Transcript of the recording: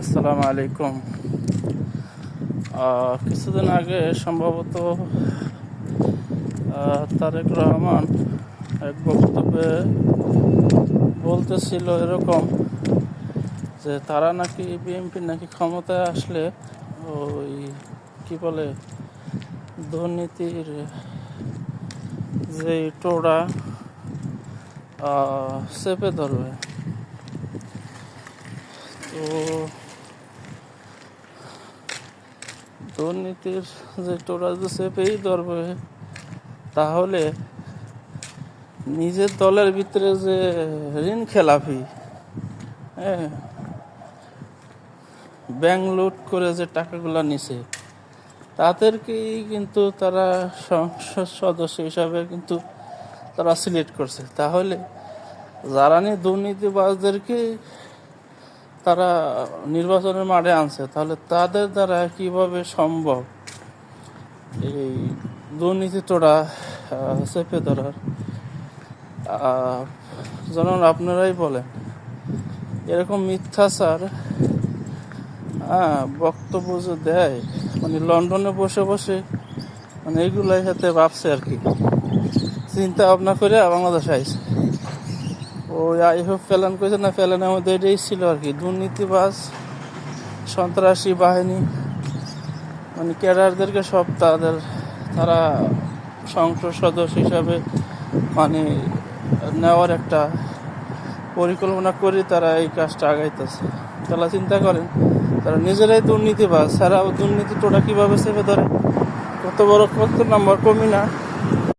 আসসালামু আলাইকুম। কিছুদিন আগে সম্ভবত তারেক রহমান এক বক্তব্যে বলতেছিল এরকম যে তারা নাকি বিএনপি নাকি ক্ষমতায় আসলে ওই কি বলে দুর্নীতির যে টোড়া চেপে ধরবে। তো দুর্নীতির যে টোড়া যে চেপেই ধরবে, তাহলে নিজের দলের ভিতরে যে ঋণ খেলাপি, হ্যাঁ, ব্যাংক লুট করে যে টাকাগুলো নিছে, তাদেরকেই কিন্তু তারা সংসদ সদস্য হিসাবে কিন্তু তারা সিলেক্ট করছে। তাহলে যারা দুর্নীতিবাজদেরকে তারা নির্বাচনের মাঠে আনছে, তাহলে তাদের দ্বারা কিভাবে সম্ভব এই দুর্নীতি টোড়া চেপে ধরার? যেমন আপনারাই বলেন, এরকম মিথ্যাচার বক্তব্য যে দেয়, মানে লন্ডনে বসে বসে মানে এগুলাই সাথে ভাবছে আর কি, চিন্তা ভাবনা করে বাংলাদেশ আইছে। ওই আইহোপ ফেলান করেছে না, ফেলানের মধ্যে এটাই ছিল আর কি, দুর্নীতিবাজ সন্ত্রাসী বাহিনী মানে ক্যাডারদেরকে সব তারা সংসদ সদস্য হিসাবে মানে নেওয়ার একটা পরিকল্পনা করে তারা এই কাজটা আগাইতেছে। তারা চিন্তা করেন, তারা নিজেরাই দুর্নীতিবাজ, তারা দুর্নীতি টোটা কীভাবে চেপে ধরে, কত বড় কত নম্বর কমি না।